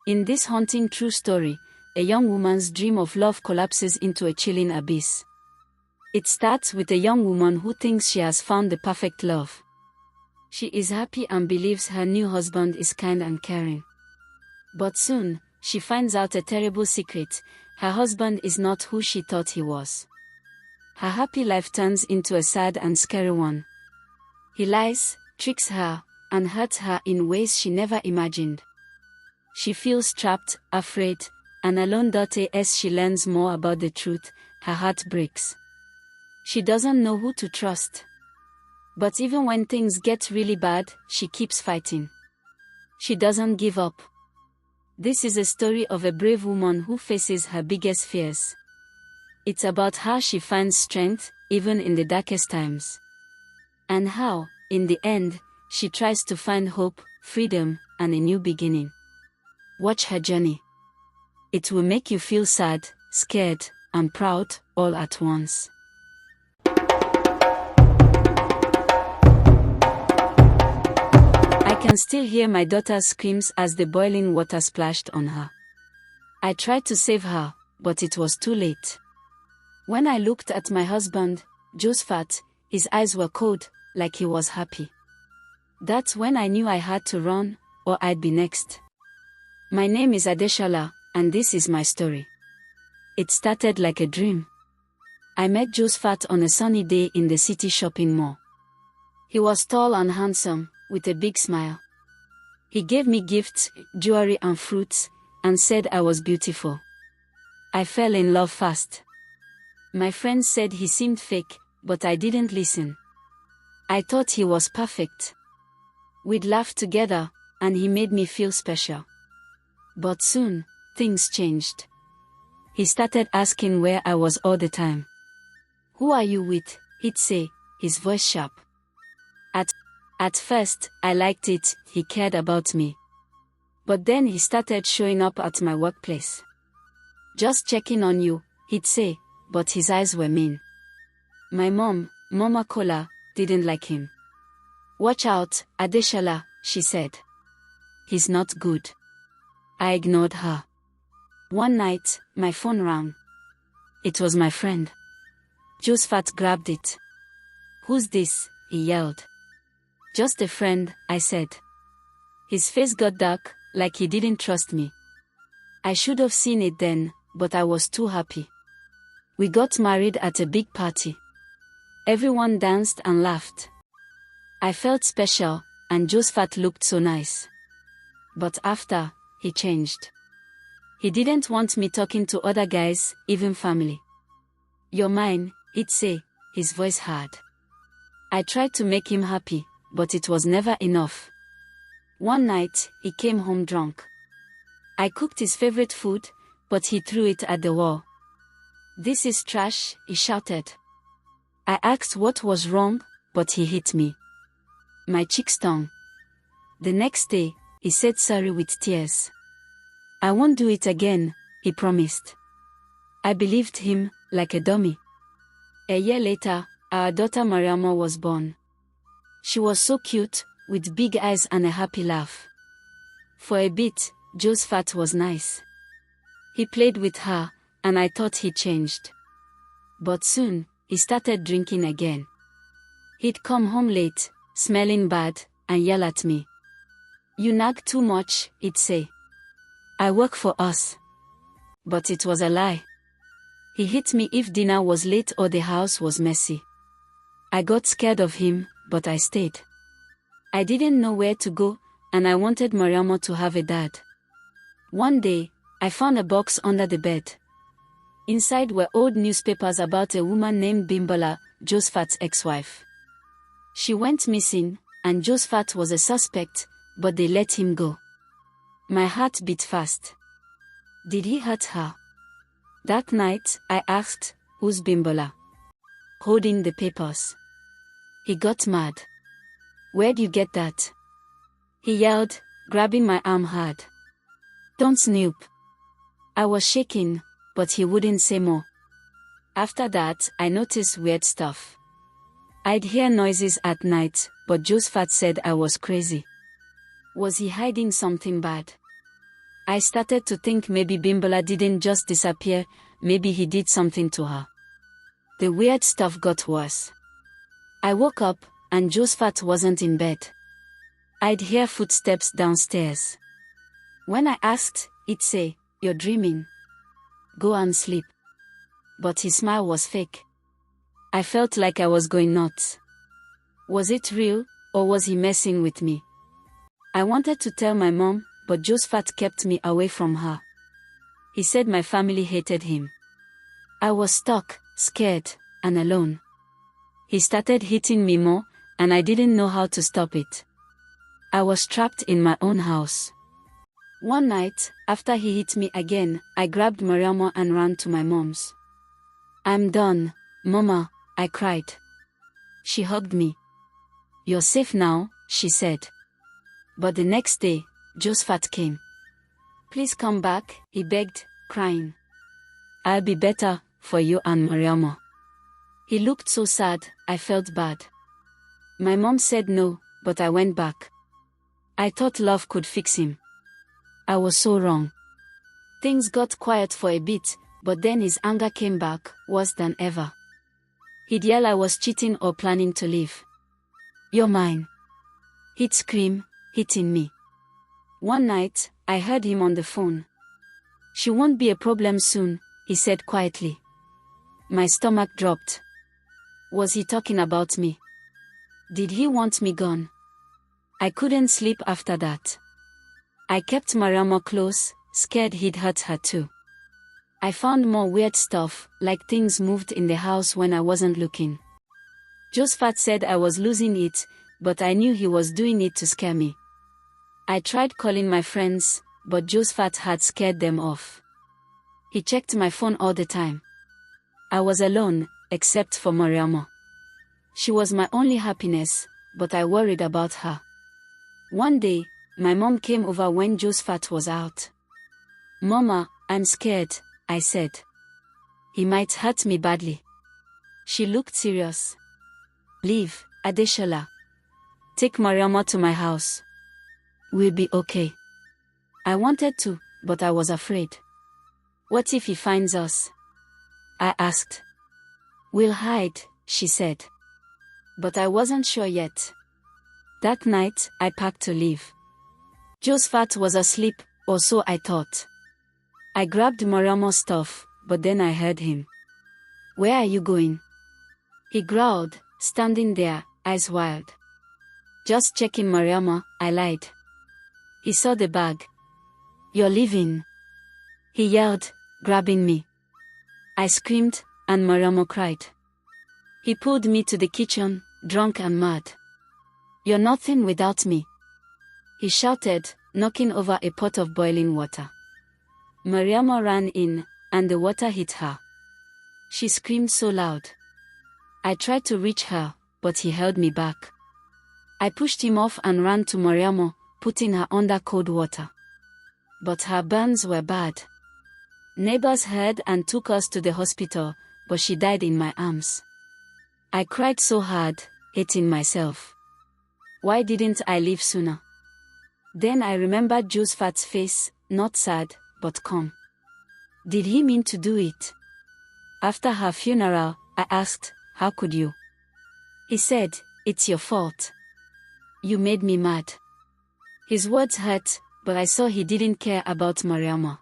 In this haunting true story, a young woman's dream of love collapses into a chilling abyss. It starts with a young woman who thinks she has found the perfect love. She is happy and believes her new husband is kind and caring. But soon, she finds out a terrible secret: her husband is not who she thought he was. Her happy life turns into a sad and scary one. He lies, tricks her, and hurts her in ways she never imagined. She feels trapped, afraid, and alone. As she learns more about the truth, her heart breaks. She doesn't know who to trust. But even when things get really bad, she keeps fighting. She doesn't give up. This is a story of a brave woman who faces her biggest fears. It's about how she finds strength, even in the darkest times. And how, in the end, she tries to find hope, freedom, and a new beginning. Watch her journey. It will make you feel sad, scared, and proud, all at once. I can still hear my daughter's screams as the boiling water splashed on her. I tried to save her, but it was too late. When I looked at my husband, Josephat, his eyes were cold, like he was happy. That's when I knew I had to run, or I'd be next. My name is Adeshala, and this is my story. It started like a dream. I met Josephat on a sunny day in the city shopping mall. He was tall and handsome, with a big smile. He gave me gifts, jewelry and fruits, and said I was beautiful. I fell in love fast. My friends said he seemed fake, but I didn't listen. I thought he was perfect. We'd laugh together, and he made me feel special. But soon, things changed. He started asking where I was all the time. "Who are you with?" he'd say, his voice sharp. At first, I liked it, he cared about me. But then he started showing up at my workplace. "Just checking on you," he'd say, but his eyes were mean. My mom, Mama Kola, didn't like him. "Watch out, Adeshala," she said. "He's not good." I ignored her. One night, my phone rang. It was my friend. Josephat grabbed it. "Who's this?" he yelled. "Just a friend," I said. His face got dark, like he didn't trust me. I should have seen it then, but I was too happy. We got married at a big party. Everyone danced and laughed. I felt special, and Josephat looked so nice. But after, he changed. He didn't want me talking to other guys, even family. "You're mine," he'd say, his voice hard. I tried to make him happy, but it was never enough. One night, he came home drunk. I cooked his favorite food, but he threw it at the wall. "This is trash," he shouted. I asked what was wrong, but he hit me. My cheek stung. The next day, he said sorry with tears. "I won't do it again," he promised. I believed him, like a dummy. A year later, our daughter Mariama was born. She was so cute, with big eyes and a happy laugh. For a bit, Josephat was nice. He played with her, and I thought he changed. But soon, he started drinking again. He'd come home late, smelling bad, and yell at me. "You nag too much," he'd say. "I work for us." But it was a lie. He hit me if dinner was late or the house was messy. I got scared of him, but I stayed. I didn't know where to go, and I wanted Mariama to have a dad. One day, I found a box under the bed. Inside were old newspapers about a woman named Bimbola, Josephat's ex-wife. She went missing, and Josephat was a suspect, but they let him go. My heart beat fast. Did he hurt her? That night, I asked, "Who's Bimbola?" Holding the papers. He got mad. "Where'd you get that?" he yelled, grabbing my arm hard. "Don't snoop." I was shaking, but he wouldn't say more. After that, I noticed weird stuff. I'd hear noises at night, but Josephat said I was crazy. Was he hiding something bad? I started to think maybe Bimbola didn't just disappear, maybe he did something to her. The weird stuff got worse. I woke up, and Josephat wasn't in bed. I'd hear footsteps downstairs. When I asked, he'd say, "You're dreaming. Go and sleep." But his smile was fake. I felt like I was going nuts. Was it real, or was he messing with me? I wanted to tell my mom, but Josephat kept me away from her. He said my family hated him. I was stuck, scared, and alone. He started hitting me more, and I didn't know how to stop it. I was trapped in my own house. One night, after he hit me again, I grabbed Mariama and ran to my mom's. "I'm done, Mama," I cried. She hugged me. "You're safe now," she said. But the next day, Josephat came. "Please come back," he begged, crying. "I'll be better, for you and Mariama." He looked so sad, I felt bad. My mom said no, but I went back. I thought love could fix him. I was so wrong. Things got quiet for a bit, but then his anger came back, worse than ever. He'd yell I was cheating or planning to leave. "You're mine." He'd scream, hitting me. One night, I heard him on the phone. "She won't be a problem soon," he said quietly. My stomach dropped. Was he talking about me? Did he want me gone? I couldn't sleep after that. I kept Mariama close, scared he'd hurt her too. I found more weird stuff, like things moved in the house when I wasn't looking. Josephat said I was losing it, but I knew he was doing it to scare me. I tried calling my friends, but Josephat had scared them off. He checked my phone all the time. I was alone, except for Mariama. She was my only happiness, but I worried about her. One day, my mom came over when Josephat was out. "Mama, I'm scared," I said. "He might hurt me badly." She looked serious. "Leave, Adeshola. Take Mariama to my house. We'll be okay." I wanted to, but I was afraid. "What if he finds us?" I asked. "We'll hide," she said. But I wasn't sure yet. That night, I packed to leave. Josephat was asleep, or so I thought. I grabbed Mariama's stuff, but then I heard him. "Where are you going?" He growled, standing there, eyes wide. "Just checking Mariama," I lied. He saw the bag. "You're leaving?" he yelled, grabbing me. I screamed, and Mariama cried. He pulled me to the kitchen, drunk and mad. "You're nothing without me," he shouted, knocking over a pot of boiling water. Mariama ran in, and the water hit her. She screamed so loud. I tried to reach her, but he held me back. I pushed him off and ran to Mariama, putting her under cold water. But her burns were bad. Neighbors heard and took us to the hospital, but she died in my arms. I cried so hard, hating myself. Why didn't I leave sooner? Then I remembered Josephat's face, not sad, but calm. Did he mean to do it? After her funeral, I asked, "How could you?" He said, "It's your fault. You made me mad." His words hurt, but I saw he didn't care about Mariama.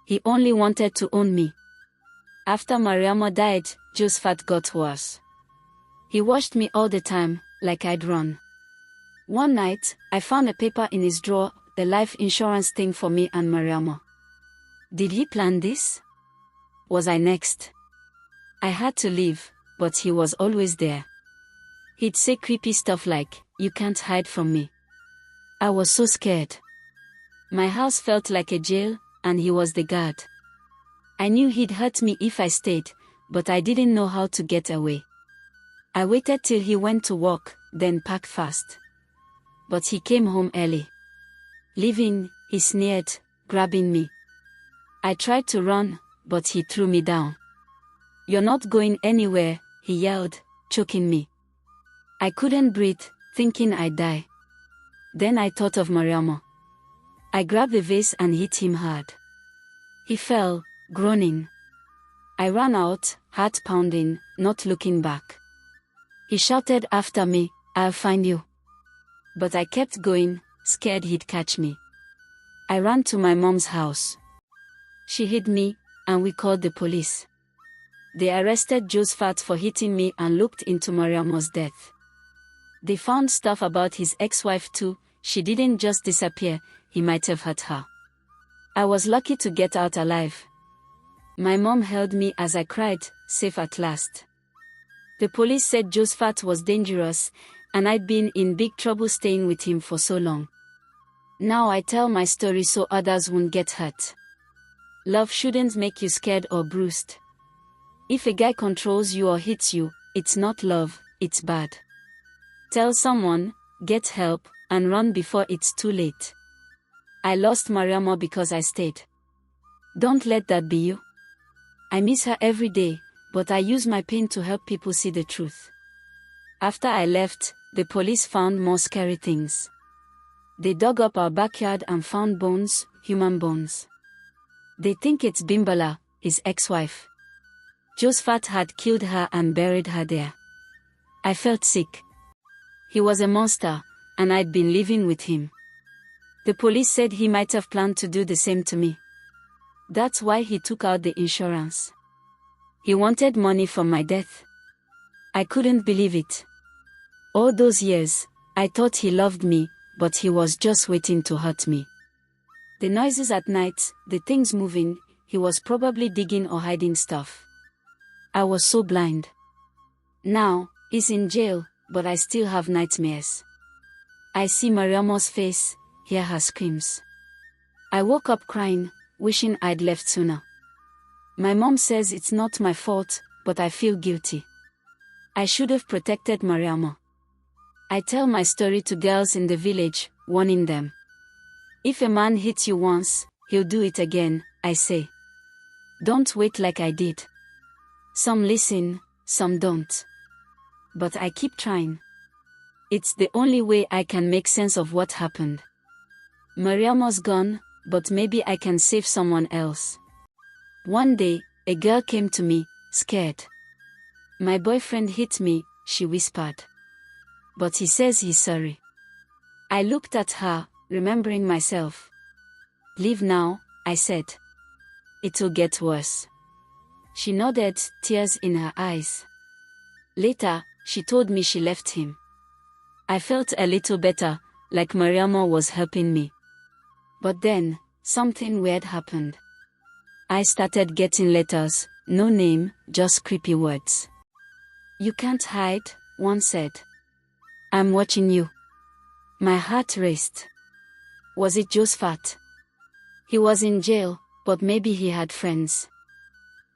He only wanted to own me. After Mariama died, Josephat got worse. He watched me all the time, like I'd run. One night, I found a paper in his drawer, the life insurance thing for me and Mariama. Did he plan this? Was I next? I had to leave, but he was always there. He'd say creepy stuff like, "You can't hide from me." I was so scared. My house felt like a jail, and he was the guard. I knew he'd hurt me if I stayed, but I didn't know how to get away. I waited till he went to work, then packed fast. But he came home early. "Leaving," he sneered, grabbing me. I tried to run, but he threw me down. "You're not going anywhere," he yelled, choking me. I couldn't breathe, thinking I'd die. Then I thought of Mariama. I grabbed the vase and hit him hard. He fell, groaning. I ran out, heart pounding, not looking back. He shouted after me, "I'll find you." But I kept going, scared he'd catch me. I ran to my mom's house. She hid me, and we called the police. They arrested Josephat for hitting me and looked into Mariamo's death. They found stuff about his ex-wife too. She didn't just disappear, he might have hurt her. I was lucky to get out alive. My mom held me as I cried, safe at last. The police said Josephat was dangerous, and I'd been in big trouble staying with him for so long. Now I tell my story so others won't get hurt. Love shouldn't make you scared or bruised. If a guy controls you or hits you, it's not love, it's bad. Tell someone, get help, and run before it's too late. I lost Mariama because I stayed. Don't let that be you. I miss her every day, but I use my pain to help people see the truth. After I left, the police found more scary things. They dug up our backyard and found bones, human bones. They think it's Bimbala, his ex-wife. Josephat had killed her and buried her there. I felt sick. He was a monster, and I'd been living with him. The police said he might have planned to do the same to me. That's why he took out the insurance. He wanted money from my death. I couldn't believe it. All those years, I thought he loved me, but he was just waiting to hurt me. The noises at night, the things moving, he was probably digging or hiding stuff. I was so blind. Now, he's in jail, but I still have nightmares. I see Mariamo's face, hear her screams. I woke up crying, wishing I'd left sooner. My mom says it's not my fault, but I feel guilty. I should have protected Mariama. I tell my story to girls in the village, warning them. If a man hits you once, he'll do it again, I say. Don't wait like I did. Some listen, some don't. But I keep trying. It's the only way I can make sense of what happened. Mariama's gone, but maybe I can save someone else. One day, a girl came to me, scared. My boyfriend hit me, she whispered. But he says he's sorry. I looked at her, remembering myself. Leave now, I said. It'll get worse. She nodded, tears in her eyes. Later, she told me she left him. I felt a little better, like Mariama was helping me. But then, something weird happened. I started getting letters, no name, just creepy words. You can't hide, one said. I'm watching you. My heart raced. Was it Josephat? He was in jail, but maybe he had friends.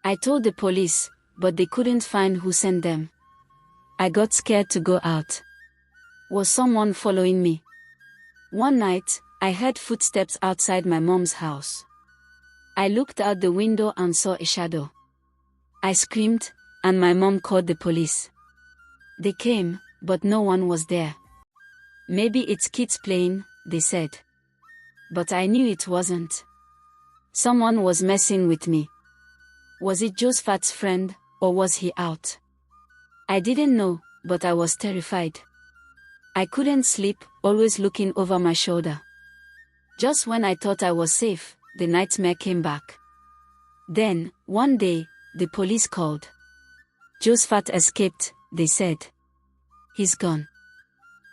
I told the police, but they couldn't find who sent them. I got scared to go out. Was someone following me? One night, I heard footsteps outside my mom's house. I looked out the window and saw a shadow. I screamed, and my mom called the police. They came, but no one was there. Maybe it's kids playing, they said. But I knew it wasn't. Someone was messing with me. Was it Josephat's friend, or was he out? I didn't know, but I was terrified. I couldn't sleep, always looking over my shoulder. Just when I thought I was safe, the nightmare came back. Then, one day, the police called. Josephat escaped, they said. He's gone.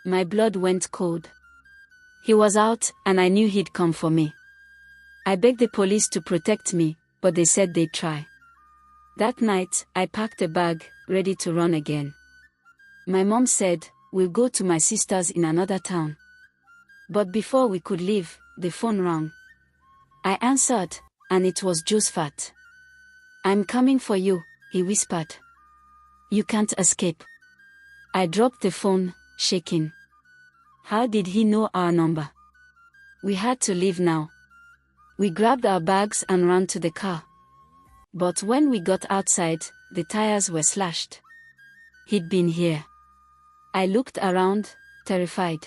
My blood went cold. He was out, and I knew he'd come for me. I begged the police to protect me, but they said they'd try. That night, I packed a bag, ready to run again. My mom said, we'll go to my sister's in another town. But before we could leave, the phone rang. I answered, and it was Josephat. I'm coming for you, he whispered. You can't escape. I dropped the phone, shaking. How did he know our number? We had to leave now. We grabbed our bags and ran to the car. But when we got outside, the tires were slashed. He'd been here. I looked around, terrified.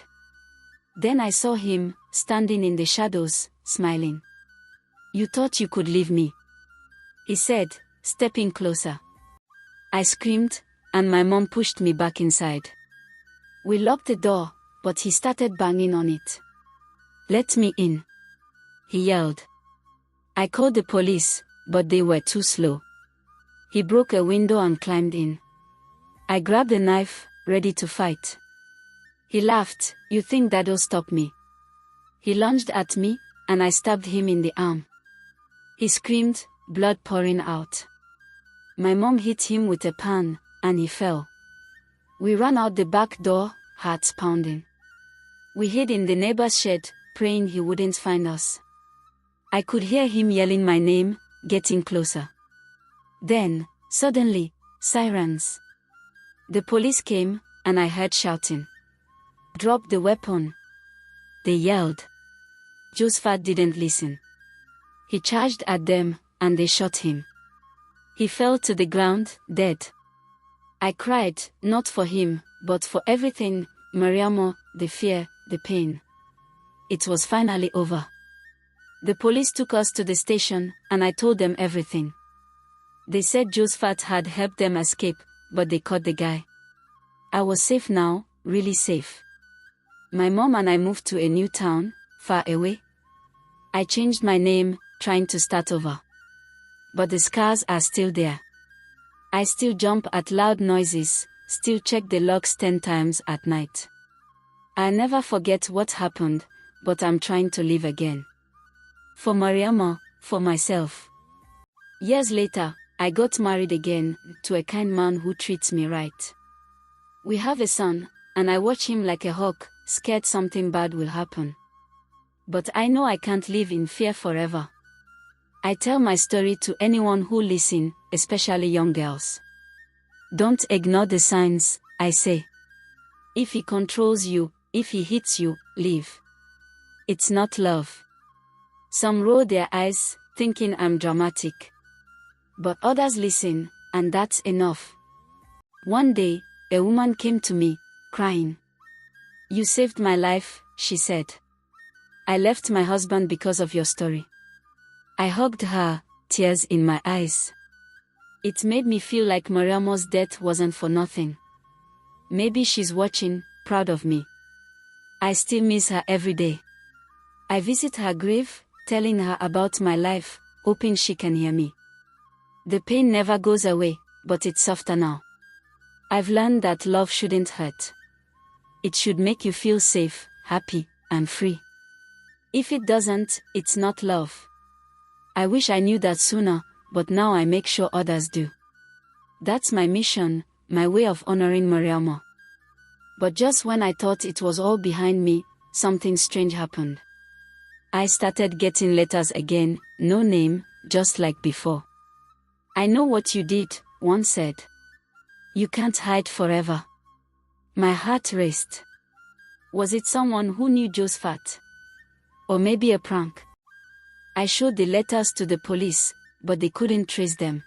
Then I saw him, standing in the shadows, smiling. "You thought you could leave me?" he said, stepping closer. I screamed, and my mom pushed me back inside. We locked the door, but he started banging on it. "Let me in," he yelled. I called the police, but they were too slow. He broke a window and climbed in. I grabbed a knife, ready to fight. He laughed. "You think that'll stop me?" He lunged at me, and I stabbed him in the arm. He screamed, blood pouring out. My mom hit him with a pan, and he fell. We ran out the back door, hearts pounding. We hid in the neighbor's shed, praying he wouldn't find us. I could hear him yelling my name, getting closer. Then, suddenly, sirens. The police came, and I heard shouting. "Drop the weapon," they yelled. Josephat didn't listen. He charged at them, and they shot him. He fell to the ground, dead. I cried, not for him, but for everything, Mariamo, the fear, the pain. It was finally over. The police took us to the station, and I told them everything. They said Josephat had helped them escape, but they caught the guy. I was safe now, really safe. My mom and I moved to a new town, far away. I changed my name, trying to start over. But the scars are still there. I still jump at loud noises, still check the locks 10 times at night. I never forget what happened, but I'm trying to live again. For Mariama, for myself. Years later, I got married again, to a kind man who treats me right. We have a son, and I watch him like a hawk, scared something bad will happen. But I know I can't live in fear forever. I tell my story to anyone who listen, especially young girls. Don't ignore the signs, I say. If he controls you, if he hits you, leave. It's not love. Some roll their eyes, thinking I'm dramatic. But others listen, and that's enough. One day, a woman came to me, crying. "You saved my life," she said. "I left my husband because of your story." I hugged her, tears in my eyes. It made me feel like Mariamo's death wasn't for nothing. Maybe she's watching, proud of me. I still miss her every day. I visit her grave, telling her about my life, hoping she can hear me. The pain never goes away, but it's softer now. I've learned that love shouldn't hurt. It should make you feel safe, happy, and free. If it doesn't, it's not love. I wish I knew that sooner, but now I make sure others do. That's my mission, my way of honoring Mariama. But just when I thought it was all behind me, something strange happened. I started getting letters again, no name, just like before. "I know what you did," one said. "You can't hide forever." My heart raced. Was it someone who knew Josephat? Or maybe a prank? I showed the letters to the police, but they couldn't trace them.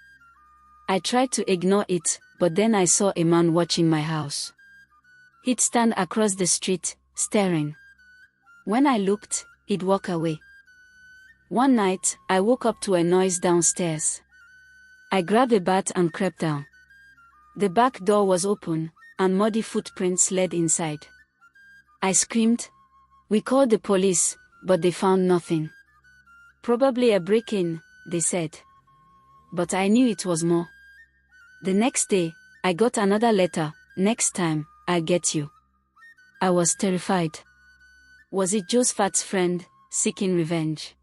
I tried to ignore it, but then I saw a man watching my house. He'd stand across the street, staring. When I looked, he'd walk away. One night, I woke up to a noise downstairs. I grabbed a bat and crept down. The back door was open, and muddy footprints led inside. I screamed. We called the police, but they found nothing. "Probably a break-in," they said. But I knew it was more. The next day, I got another letter, "Next time, I'll get you." I was terrified. Was it Josephat's friend, seeking revenge?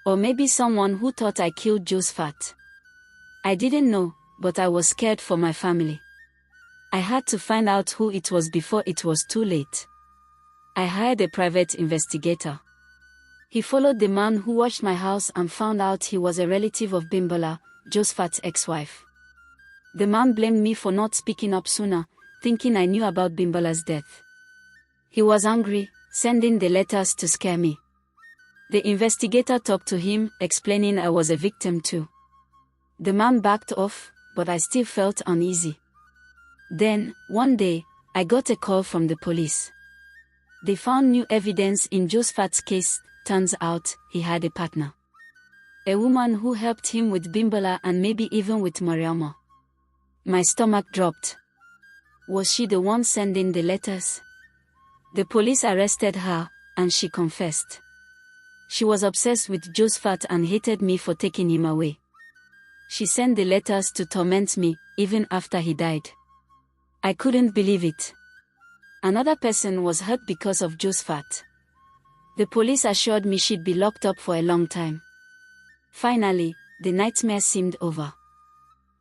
Or maybe someone who thought I killed Josephat? I didn't know, but I was scared for my family. I had to find out who it was before it was too late. I hired a private investigator. He followed the man who watched my house and found out he was a relative of Bimbola, Josephat's ex-wife. The man blamed me for not speaking up sooner, thinking I knew about Bimbola's death. He was angry, sending the letters to scare me. The investigator talked to him, explaining I was a victim too. The man backed off, but I still felt uneasy. Then, one day, I got a call from the police. They found new evidence in Josephat's case. Turns out, he had a partner. A woman who helped him with Bimbola and maybe even with Mariama. My stomach dropped. Was she the one sending the letters? The police arrested her, and she confessed. She was obsessed with Josephat and hated me for taking him away. She sent the letters to torment me, even after he died. I couldn't believe it. Another person was hurt because of Josephat. The police assured me she'd be locked up for a long time. Finally, the nightmare seemed over.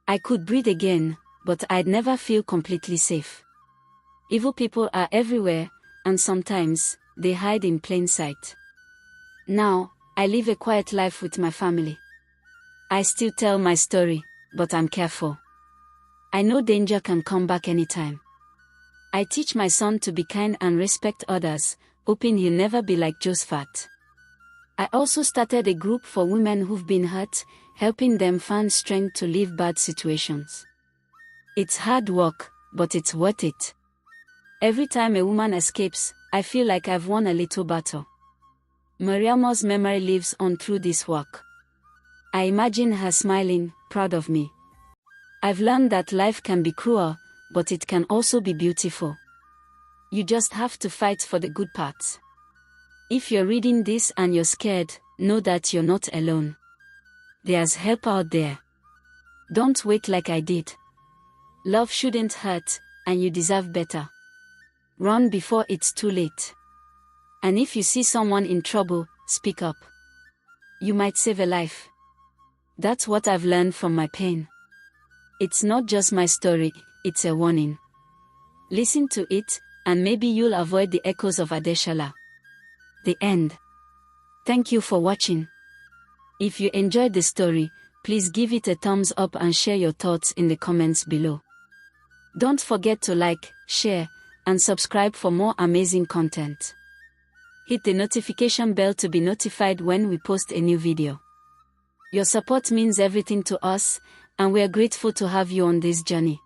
I could breathe again, but I'd never feel completely safe. Evil people are everywhere, and sometimes, they hide in plain sight. Now, I live a quiet life with my family. I still tell my story, but I'm careful. I know danger can come back anytime. I teach my son to be kind and respect others, hoping he'll never be like Josephat. I also started a group for women who've been hurt, helping them find strength to leave bad situations. It's hard work, but it's worth it. Every time a woman escapes, I feel like I've won a little battle. Mariama's memory lives on through this work. I imagine her smiling, proud of me. I've learned that life can be cruel, but it can also be beautiful. You just have to fight for the good parts. If you're reading this and you're scared, know that you're not alone. There's help out there. Don't wait like I did. Love shouldn't hurt, and you deserve better. Run before it's too late. And if you see someone in trouble, speak up. You might save a life. That's what I've learned from my pain. It's not just my story, it's a warning. Listen to it, and maybe you'll avoid the echoes of Adeshala. The end. Thank you for watching. If you enjoyed the story, please give it a thumbs up and share your thoughts in the comments below. Don't forget to like, share, and subscribe for more amazing content. Hit the notification bell to be notified when we post a new video. Your support means everything to us, and we are grateful to have you on this journey.